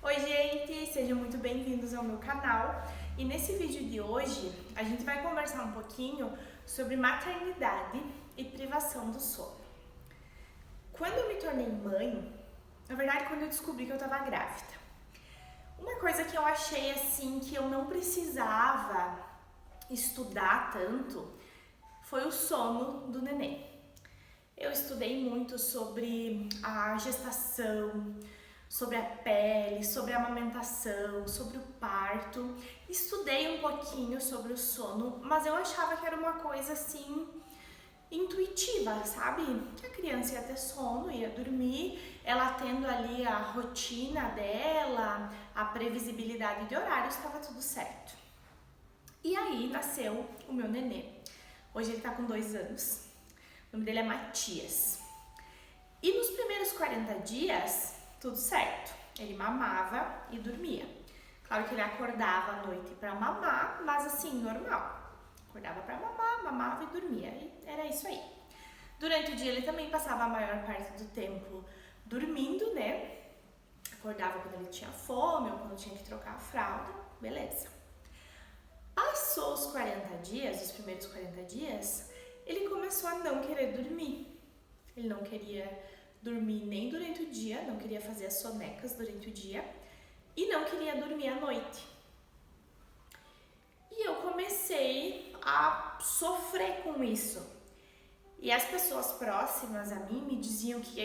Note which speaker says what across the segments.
Speaker 1: Oi gente, sejam muito bem-vindos ao meu canal e nesse vídeo de hoje a gente vai conversar um pouquinho sobre maternidade e privação do sono. Quando eu me tornei mãe, na verdade quando eu descobri que eu estava grávida, uma coisa que eu achei assim que eu não precisava estudar tanto foi o sono do neném. Eu estudei muito sobre a gestação, sobre a pele, sobre a amamentação, sobre o parto. Estudei um pouquinho sobre o sono, mas eu achava que era uma coisa assim intuitiva, sabe? Que a criança ia ter sono, ia dormir, ela tendo ali a rotina dela, a previsibilidade de horários, estava tudo certo. E aí nasceu o meu nenê. Hoje ele tá com 2 anos. O nome dele é Matias. E nos primeiros 40 dias, tudo certo. Ele mamava e dormia. Claro que ele acordava à noite para mamar, mas assim, normal. Acordava para mamar, mamava e dormia. E era isso aí. Durante o dia ele também passava a maior parte do tempo dormindo, né? Acordava quando ele tinha fome ou quando tinha que trocar a fralda, beleza. Passou os 40 dias, os primeiros 40 dias, ele começou a não querer dormir. Ele não queria dormir nem durante o dia, não queria fazer as sonecas durante o dia e não queria dormir à noite. E eu comecei a sofrer com isso. E as pessoas próximas a mim me diziam que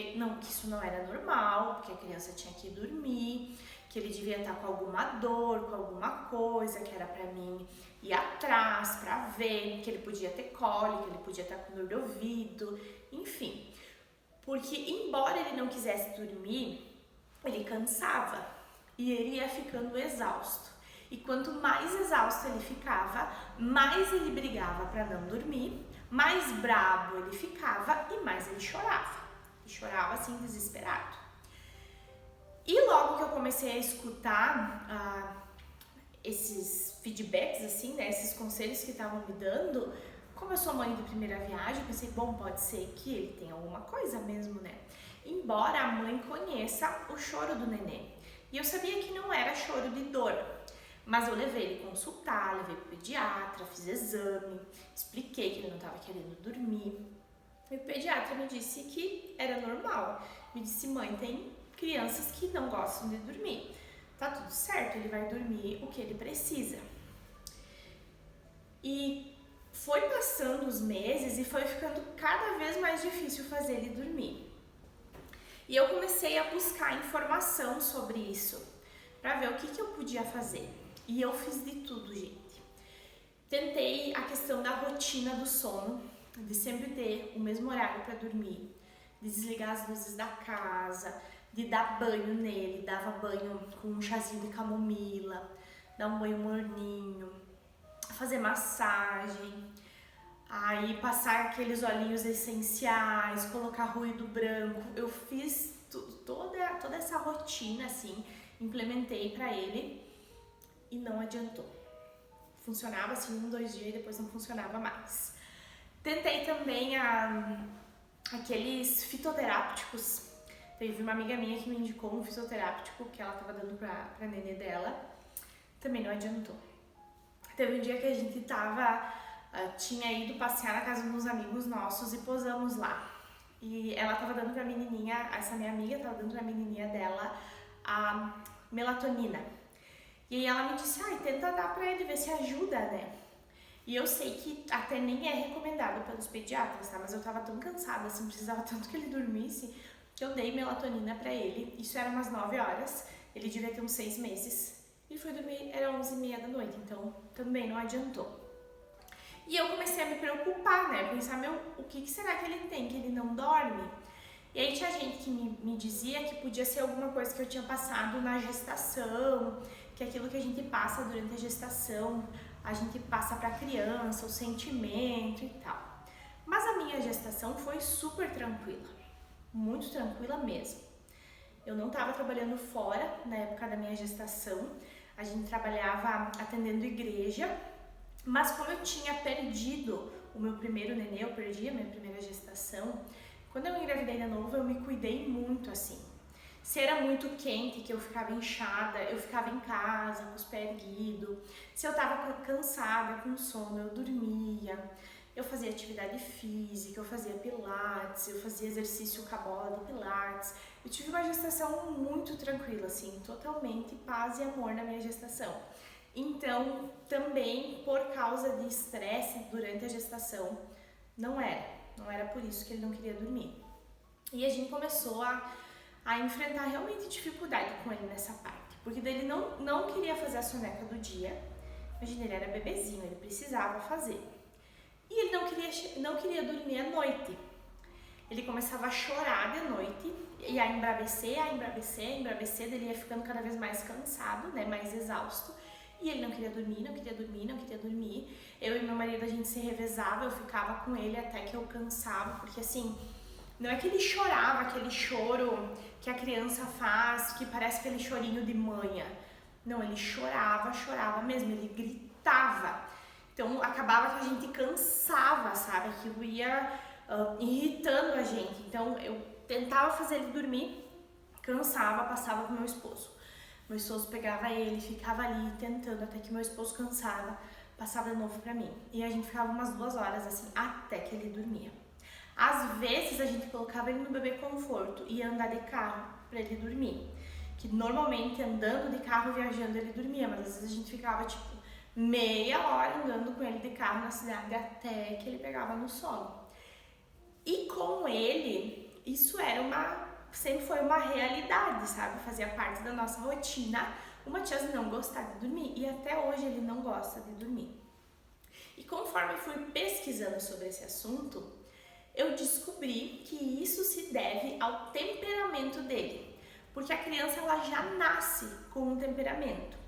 Speaker 1: isso não era normal, porque a criança tinha que dormir, que ele devia estar com alguma dor, com alguma coisa, que era pra mim ir atrás pra ver, que ele podia ter cólica, que ele podia estar com dor de ouvido, enfim. Porque embora ele não quisesse dormir, ele cansava e ele ia ficando exausto. E quanto mais exausto ele ficava, mais ele brigava para não dormir, mais brabo ele ficava e mais ele chorava. E chorava assim desesperado. E logo que eu comecei a escutar esses feedbacks assim, né, esses conselhos que estavam me dando, como eu sou mãe de primeira viagem, eu pensei, bom, pode ser que ele tenha alguma coisa mesmo, né? Embora a mãe conheça o choro do nenê. E eu sabia que não era choro de dor, mas eu levei ele consultar, levei pro pediatra, fiz exame, expliquei que ele não estava querendo dormir. E o pediatra me disse que era normal. Me disse, mãe, tem crianças que não gostam de dormir. Tá tudo certo, ele vai dormir o que ele precisa. E foi passando os meses e foi ficando cada vez mais difícil fazer ele dormir. E eu comecei a buscar informação sobre isso, para ver o que eu podia fazer. E eu fiz de tudo, gente. Tentei a questão da rotina do sono, de sempre ter o mesmo horário para dormir, de desligar as luzes da casa, de dar banho nele, dava banho com um chazinho de camomila, dar um banho morninho, fazer massagem, aí passar aqueles olhinhos essenciais, colocar ruído branco. Eu fiz toda essa rotina assim, implementei pra ele e não adiantou. Funcionava assim 1, 2 dias e depois não funcionava mais. Tentei também aqueles fitoterápicos. Teve uma amiga minha que me indicou um fitoterápico que ela tava dando pra nenê dela. Também não adiantou. Teve um dia que a gente tinha ido passear na casa de uns amigos nossos e posamos lá. E ela tava dando pra menininha, essa minha amiga tava dando pra menininha dela a melatonina. E aí ela me disse, tenta dar pra ele, ver se ajuda, né? E eu sei que até nem é recomendado pelos pediatras, tá? Mas eu tava tão cansada, assim, precisava tanto que ele dormisse, que eu dei melatonina pra ele. Isso era umas 9 horas, ele devia ter uns 6 meses. Ele foi dormir, era 11h30 da noite, então também não adiantou. E eu comecei a me preocupar, né? Pensar, o que será que ele tem, que ele não dorme? E aí tinha gente que me dizia que podia ser alguma coisa que eu tinha passado na gestação, que aquilo que a gente passa durante a gestação, a gente passa pra criança, o sentimento e tal. Mas a minha gestação foi super tranquila, muito tranquila mesmo. Eu não estava trabalhando fora na época da minha gestação, a gente trabalhava atendendo igreja, mas como eu tinha perdido o meu primeiro nenê, eu perdi a minha primeira gestação, quando eu engravidei de novo eu me cuidei muito assim. Se era muito quente, que eu ficava inchada, eu ficava em casa com os pés erguidos. Se eu tava cansada, com sono, eu dormia. Eu fazia atividade física, eu fazia pilates, eu fazia exercício com a bola de pilates. Eu tive uma gestação muito tranquila, assim, totalmente paz e amor na minha gestação. Então, também por causa de estresse durante a gestação, não era por isso que ele não queria dormir. E a gente começou a enfrentar realmente dificuldade com ele nessa parte, porque ele não queria fazer a soneca do dia. Imagina, ele era bebezinho, ele precisava fazer. E ele não queria dormir à noite. Ele começava a chorar de noite e a embrabecer, daí ele ia ficando cada vez mais cansado, né, mais exausto. E ele não queria dormir. Eu e meu marido, a gente se revezava, eu ficava com ele até que eu cansava, porque assim, não é que ele chorava, aquele choro que a criança faz, que parece aquele chorinho de manha. Não, ele chorava mesmo, ele gritava. Então, acabava que a gente cansava, sabe? Aquilo ia irritando a gente. Então, eu tentava fazer ele dormir, cansava, passava pro meu esposo. Meu esposo pegava ele, ficava ali tentando até que meu esposo cansava, passava de novo pra mim. E a gente ficava umas 2 horas assim, até que ele dormia. Às vezes, a gente colocava ele no bebê conforto e ia andar de carro pra ele dormir. Que normalmente, andando de carro, viajando, ele dormia. Mas às vezes a gente ficava, tipo, meia hora andando com ele de carro na cidade até que ele pegava no sono. E com ele, isso sempre foi uma realidade, sabe? Fazia parte da nossa rotina o Matias não gostar de dormir. E até hoje ele não gosta de dormir. E conforme eu fui pesquisando sobre esse assunto, eu descobri que isso se deve ao temperamento dele. Porque a criança, ela já nasce com um temperamento.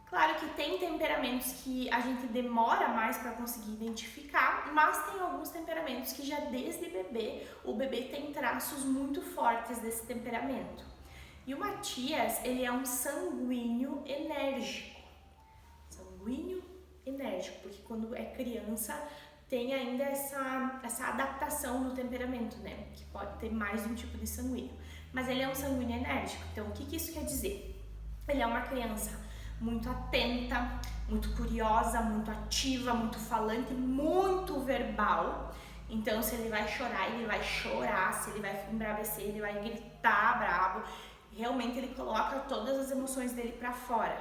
Speaker 1: Claro que tem temperamentos que a gente demora mais para conseguir identificar, mas tem alguns temperamentos que já desde bebê, o bebê tem traços muito fortes desse temperamento. E o Matias, ele é um sanguíneo enérgico. Sanguíneo enérgico, porque quando é criança tem ainda essa adaptação no temperamento, né? Que pode ter mais de um tipo de sanguíneo. Mas ele é um sanguíneo enérgico. Então, o que isso quer dizer? Ele é uma criança muito atenta, muito curiosa, muito ativa, muito falante, muito verbal. Então, se ele vai chorar, ele vai chorar. Se ele vai embrabecer, ele vai gritar brabo. Realmente, ele coloca todas as emoções dele pra fora.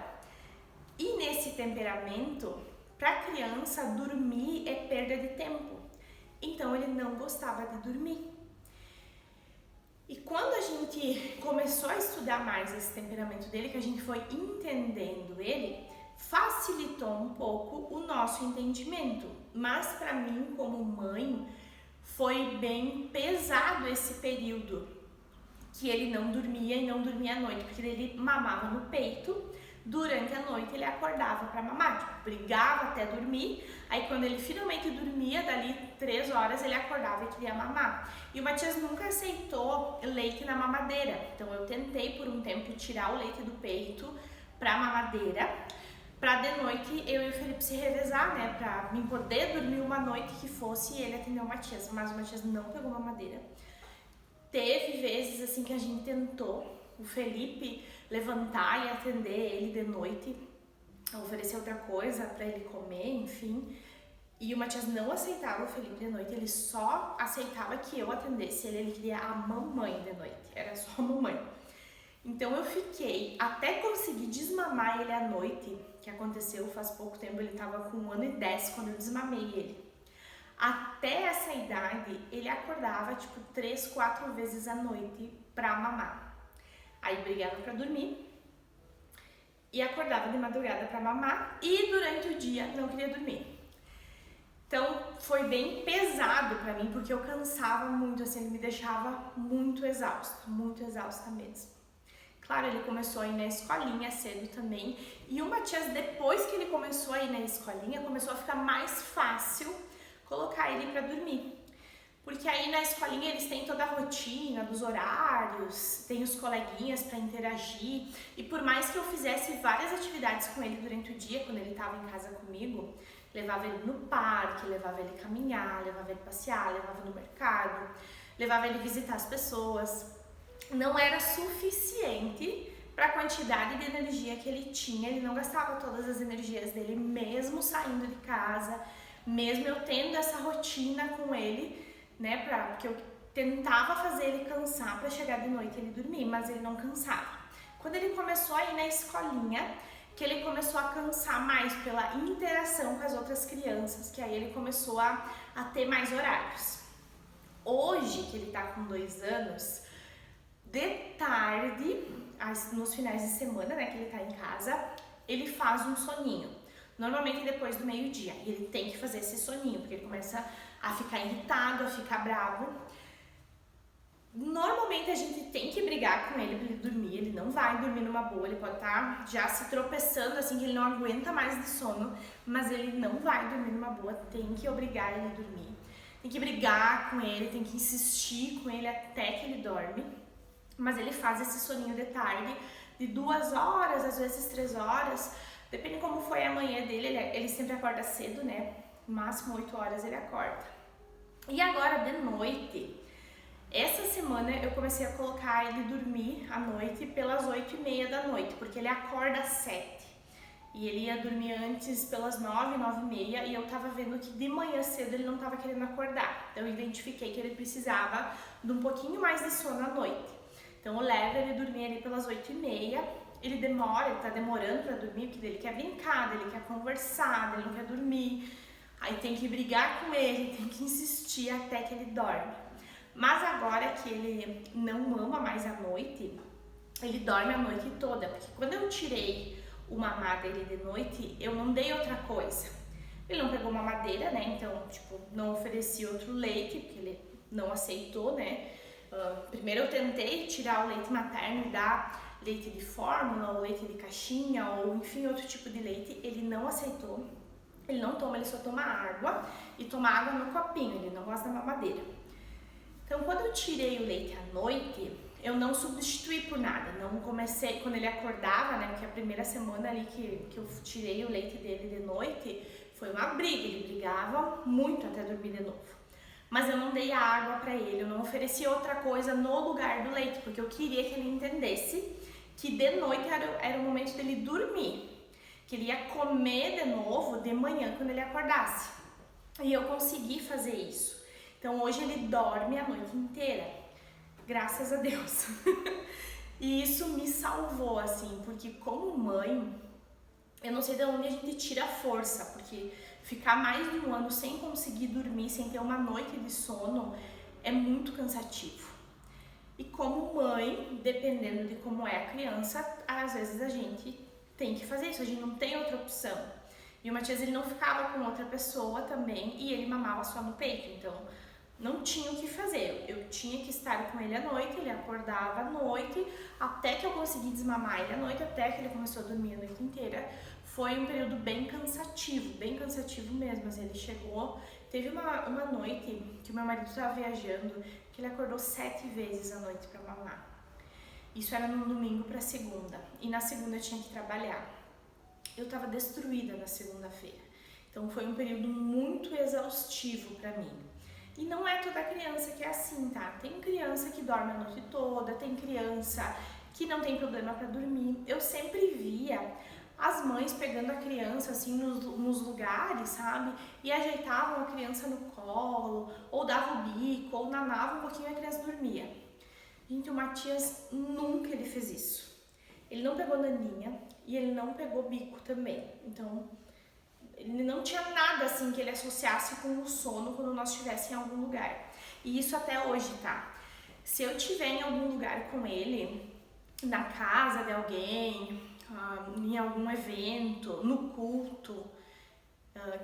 Speaker 1: E nesse temperamento, pra criança, dormir é perda de tempo. Então, ele não gostava de dormir. E quando a gente começou a estudar mais esse temperamento dele, que a gente foi entendendo ele, facilitou um pouco o nosso entendimento. Mas para mim, como mãe, foi bem pesado esse período que ele não dormia e não dormia à noite, porque ele mamava no peito. Durante a noite ele acordava para mamar, tipo, brigava até dormir. Aí quando ele finalmente dormia, dali 3 horas ele acordava e queria mamar. E o Matias nunca aceitou leite na mamadeira. Então eu tentei por um tempo tirar o leite do peito pra mamadeira, pra de noite eu e o Felipe se revezar, né? Pra mim poder dormir uma noite que fosse ele atender o Matias. Mas o Matias não pegou mamadeira. Teve vezes assim que a gente tentou o Felipe levantar e atender ele de noite, oferecer outra coisa para ele comer, enfim. E o Matias não aceitava o Felipe de noite, ele só aceitava que eu atendesse ele queria a mamãe de noite, era só a mamãe. Então eu fiquei até conseguir desmamar ele à noite, que aconteceu faz pouco tempo, ele tava com 1 ano e 10 quando eu desmamei ele. Até essa idade, ele acordava tipo 3, 4 vezes à noite pra mamar. Aí brigava pra dormir e acordava de madrugada pra mamar e durante o dia não queria dormir. Então foi bem pesado pra mim porque eu cansava muito, assim, ele me deixava muito exausta mesmo. Claro, ele começou a ir na escolinha cedo também e o Matias, depois que ele começou a ir na escolinha, começou a ficar mais fácil colocar ele pra dormir. Porque aí na escolinha eles têm toda a rotina dos horários, tem os coleguinhas para interagir. E por mais que eu fizesse várias atividades com ele durante o dia, quando ele estava em casa comigo, levava ele no parque, levava ele caminhar, levava ele passear, levava no mercado, levava ele visitar as pessoas. não era suficiente para a quantidade de energia que ele tinha. Ele não gastava todas as energias dele, mesmo saindo de casa, mesmo eu tendo essa rotina com ele, né, porque eu tentava fazer ele cansar para chegar de noite e ele dormir, mas ele não cansava. Quando ele começou a ir na escolinha, que ele começou a cansar mais pela interação com as outras crianças, que aí ele começou a ter mais horários. Hoje, que ele tá com 2 anos, de tarde, nos finais de semana, né, que ele tá em casa, ele faz um soninho. Normalmente depois do meio-dia. E ele tem que fazer esse soninho, porque ele começa a ficar irritado, a ficar bravo. Normalmente a gente tem que brigar com ele para ele dormir, ele não vai dormir numa boa, ele pode estar já se tropeçando assim que ele não aguenta mais de sono, mas ele não vai dormir numa boa, tem que obrigar ele a dormir, tem que brigar com ele, tem que insistir com ele até que ele dorme, mas ele faz esse soninho de tarde de 2 horas, às vezes 3 horas, depende como foi a manhã dele, ele sempre acorda cedo, né, no máximo 8 horas ele acorda. E agora de noite, essa semana eu comecei a colocar ele dormir à noite pelas 8h30 da noite, porque ele acorda às 7. E ele ia dormir antes pelas 9, 9h30, e eu tava vendo que de manhã cedo ele não tava querendo acordar. Então eu identifiquei que ele precisava de um pouquinho mais de sono à noite. Então eu levo ele dormir ali pelas 8h30, ele tá demorando pra dormir, porque ele quer brincar, ele quer conversar, ele não quer dormir. Aí tem que brigar com ele, tem que insistir até que ele dorme. Mas agora que ele não mama mais à noite, ele dorme a noite toda, porque quando eu tirei o mamar dele de noite, eu não dei outra coisa. Ele não pegou mamadeira, né, então, não ofereci outro leite, porque ele não aceitou, né. Primeiro eu tentei tirar o leite materno e dar leite de fórmula, ou leite de caixinha, ou enfim, outro tipo de leite, ele não aceitou. Ele não toma, ele só toma água, e toma água no copinho, ele não gosta da mamadeira. Então, quando eu tirei o leite à noite, eu não substituí por nada, não comecei, quando ele acordava, né, porque a primeira semana ali que eu tirei o leite dele de noite, foi uma briga, ele brigava muito até dormir de novo. Mas eu não dei a água para ele, eu não ofereci outra coisa no lugar do leite, porque eu queria que ele entendesse que de noite era o momento dele dormir, que ele ia comer de novo de manhã quando ele acordasse. E eu consegui fazer isso. Então hoje ele dorme a noite inteira, graças a Deus. E isso me salvou, assim, porque como mãe, eu não sei de onde a gente tira a força, porque ficar mais de 1 ano sem conseguir dormir, sem ter uma noite de sono, é muito cansativo. E como mãe, dependendo de como é a criança, às vezes a gente tem que fazer isso, a gente não tem outra opção. E o Matias, ele não ficava com outra pessoa também, e ele mamava só no peito, então não tinha o que fazer, eu tinha que estar com ele à noite, ele acordava à noite, até que eu consegui desmamar ele à noite, até que ele começou a dormir a noite inteira. Foi um período bem cansativo mesmo, assim, ele chegou, teve uma noite que o meu marido estava viajando, que ele acordou 7 vezes à noite para mamar. Isso era no domingo para segunda, e na segunda eu tinha que trabalhar. Eu estava destruída na segunda-feira, então foi um período muito exaustivo para mim. E não é toda criança que é assim, tá? Tem criança que dorme a noite toda, tem criança que não tem problema para dormir. Eu sempre via as mães pegando a criança assim nos lugares, sabe? E ajeitavam a criança no colo, ou davam o bico, ou nanavam um pouquinho e a criança dormia. Gente, o Matias nunca ele fez isso. Ele não pegou naninha e ele não pegou bico também. Então, ele não tinha nada assim que ele associasse com o sono quando nós estivéssemos em algum lugar. E isso até hoje, tá? Se eu estiver em algum lugar com ele, na casa de alguém, em algum evento, no culto,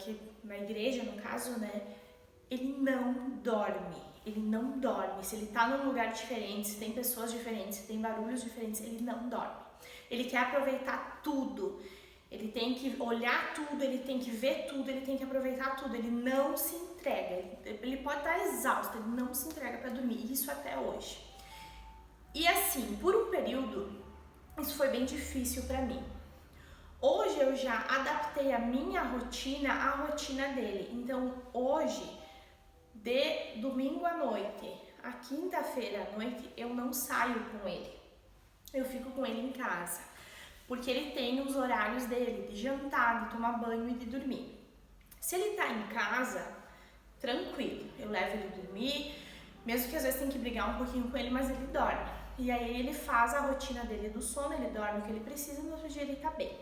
Speaker 1: que na igreja, no caso, né? Ele não dorme. Ele não dorme. Se ele tá num lugar diferente, se tem pessoas diferentes, se tem barulhos diferentes, ele não dorme. Ele quer aproveitar tudo. Ele tem que olhar tudo, ele tem que ver tudo, ele tem que aproveitar tudo, ele não se entrega, ele pode estar exausto, ele não se entrega para dormir, isso até hoje. E assim, por um período, isso foi bem difícil para mim. Hoje eu já adaptei a minha rotina à rotina dele, então hoje, de domingo à noite a quinta-feira à noite eu não saio com ele. Eu fico com ele em casa, porque ele tem os horários dele de jantar, de tomar banho e de dormir. Se ele tá em casa, tranquilo, eu levo ele dormir, mesmo que às vezes tem que brigar um pouquinho com ele, mas ele dorme. E aí ele faz a rotina dele do sono, ele dorme o que ele precisa e no outro dia ele tá bem.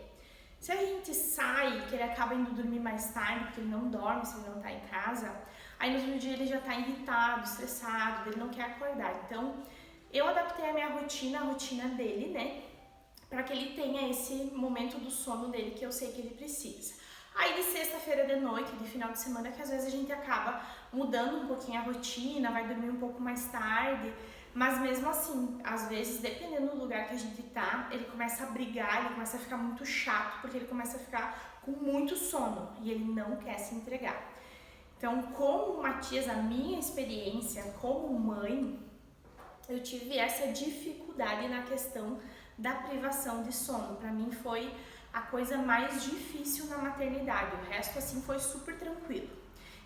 Speaker 1: Se a gente sai, que ele acaba indo dormir mais tarde, porque ele não dorme se ele não tá em casa, aí no outro dia ele já tá irritado, estressado, ele não quer acordar. Então, eu adaptei a minha rotina, a rotina dele, né? Pra que ele tenha esse momento do sono dele que eu sei que ele precisa. Aí de sexta-feira de noite, de final de semana, que às vezes a gente acaba mudando um pouquinho a rotina, vai dormir um pouco mais tarde, mas mesmo assim, às vezes, dependendo do lugar que a gente tá, ele começa a brigar, ele começa a ficar muito chato, porque ele começa a ficar com muito sono e ele não quer se entregar. Então, como Matias, a minha experiência como mãe, eu tive essa dificuldade na questão da privação de sono. Pra mim foi a coisa mais difícil na maternidade, o resto assim foi super tranquilo.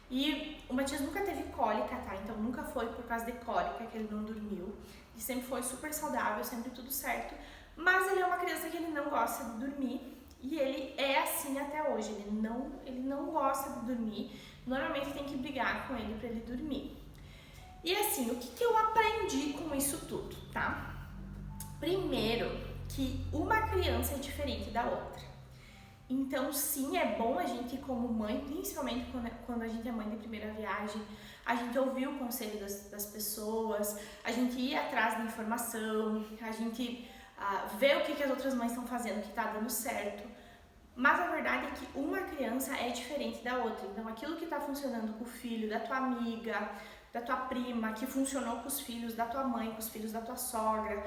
Speaker 1: E o Matias nunca teve cólica, tá? Então nunca foi por causa de cólica que ele não dormiu. Ele sempre foi super saudável, sempre tudo certo. Mas ele é uma criança que ele não gosta de dormir e ele é assim até hoje. Ele não gosta de dormir. Normalmente tem que brigar com ele para ele dormir. E assim, o que eu aprendi com isso tudo, tá? Primeiro, que uma criança é diferente da outra. Então, sim, é bom a gente como mãe, principalmente quando a gente é mãe de primeira viagem, a gente ouvir o conselho das pessoas, a gente ir atrás da informação, a gente ver o que as outras mães estão fazendo que está dando certo. Mas a verdade é que uma criança é diferente da outra. Então, aquilo que está funcionando com o filho da tua amiga, da tua prima, que funcionou com os filhos da tua mãe, com os filhos da tua sogra,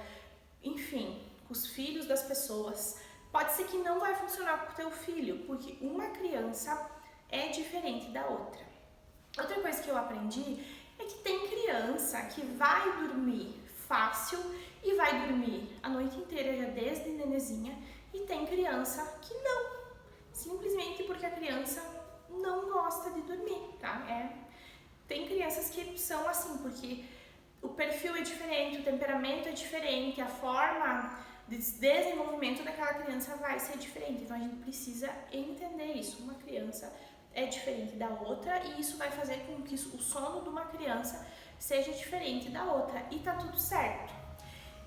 Speaker 1: enfim, com os filhos das pessoas, pode ser que não vai funcionar com o teu filho, porque uma criança é diferente da outra. Outra coisa que eu aprendi é que tem criança que vai dormir fácil e vai dormir a noite inteira já desde nenezinha, e tem criança que não, simplesmente porque a criança não gosta de dormir, tá? Tem crianças que são assim, porque o perfil é diferente, o temperamento é diferente, a forma de desenvolvimento daquela criança vai ser diferente. Então a gente precisa entender isso. Uma criança é diferente da outra e isso vai fazer com que o sono de uma criança seja diferente da outra e tá tudo certo.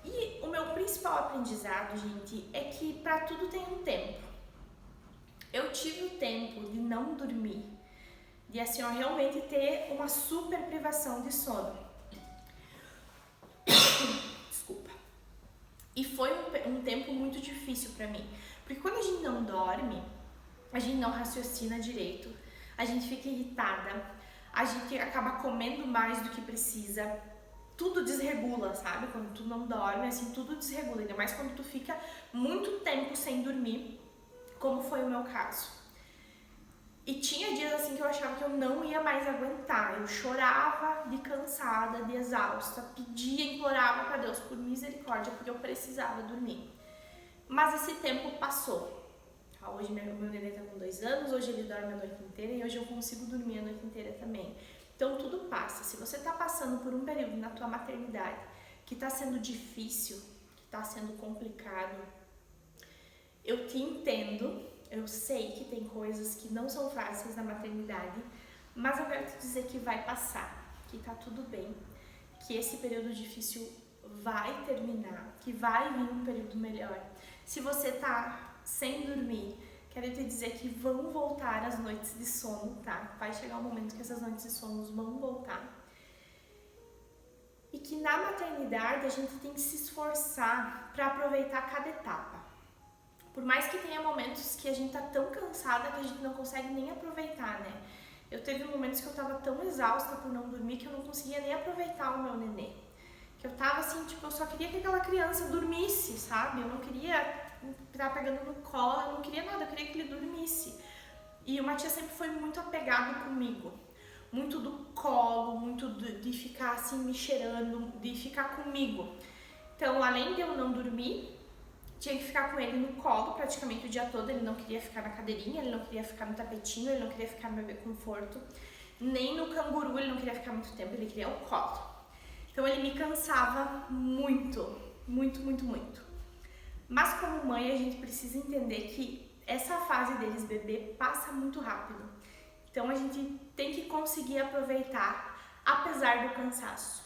Speaker 1: E o meu principal aprendizado, gente, é que para tudo tem um tempo. Eu tive o tempo de não dormir, de assim, ó, realmente ter uma super privação de sono. Desculpa. E foi um tempo muito difícil pra mim, porque quando a gente não dorme, a gente não raciocina direito, a gente fica irritada, a gente acaba comendo mais do que precisa, tudo desregula, sabe? Quando tu não dorme, assim, tudo desregula, ainda mais quando tu fica muito tempo sem dormir, como foi o meu caso. E tinha dias assim que eu achava que eu não ia mais aguentar, eu chorava de cansada, de exausta, pedia, implorava para Deus por misericórdia, porque eu precisava dormir. Mas esse tempo passou. Hoje meu neném tá com 2 anos, hoje ele dorme a noite inteira e hoje eu consigo dormir a noite inteira também. Então tudo passa. Se você tá passando por um período na tua maternidade que tá sendo difícil, que tá sendo complicado, eu te entendo. Eu sei que tem coisas que não são fáceis na maternidade, mas eu quero te dizer que vai passar, que tá tudo bem, que esse período difícil vai terminar, que vai vir um período melhor. Se você tá sem dormir, quero te dizer que vão voltar as noites de sono, tá? Vai chegar um momento que essas noites de sono vão voltar. E que na maternidade a gente tem que se esforçar para aproveitar cada etapa. Por mais que tenha momentos que a gente tá tão cansada que a gente não consegue nem aproveitar, né? Eu teve momentos que eu tava tão exausta por não dormir que eu não conseguia nem aproveitar o meu nenê. Que eu tava assim, tipo, eu só queria que aquela criança dormisse, sabe? Eu não queria estar pegando no colo, eu não queria nada, eu queria que ele dormisse. E o Matias sempre foi muito apegado comigo. Muito do colo, muito de ficar assim me cheirando, de ficar comigo. Então, além de eu não dormir, tinha que ficar com ele no colo praticamente o dia todo. Ele não queria ficar na cadeirinha, ele não queria ficar no tapetinho, ele não queria ficar no bebê conforto, nem no canguru ele não queria ficar muito tempo, ele queria o colo. Então ele me cansava muito, muito, muito, muito. Mas como mãe a gente precisa entender que essa fase deles bebê passa muito rápido. Então a gente tem que conseguir aproveitar apesar do cansaço.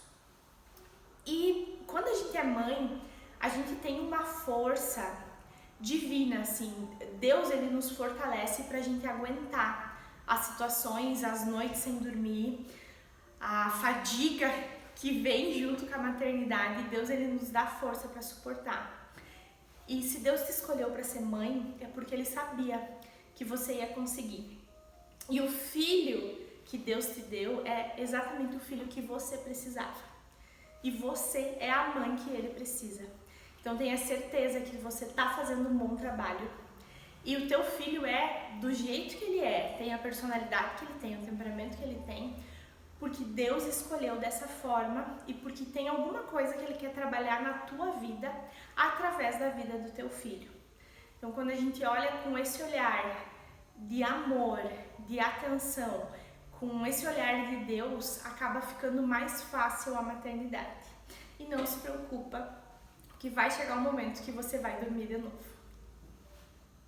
Speaker 1: E quando a gente é mãe, a gente tem uma força divina, assim. Deus, ele nos fortalece pra gente aguentar as situações, as noites sem dormir, a fadiga que vem junto com a maternidade. Deus, ele nos dá força para suportar. E se Deus te escolheu para ser mãe, é porque ele sabia que você ia conseguir. E o filho que Deus te deu é exatamente o filho que você precisava. E você é a mãe que ele precisa. Então tenha certeza que você está fazendo um bom trabalho. E o teu filho é do jeito que ele é, tem a personalidade que ele tem, o temperamento que ele tem, porque Deus escolheu dessa forma e porque tem alguma coisa que ele quer trabalhar na tua vida através da vida do teu filho. Então quando a gente olha com esse olhar de amor, de atenção, com esse olhar de Deus, acaba ficando mais fácil a maternidade. E não se preocupa, que vai chegar um momento que você vai dormir de novo.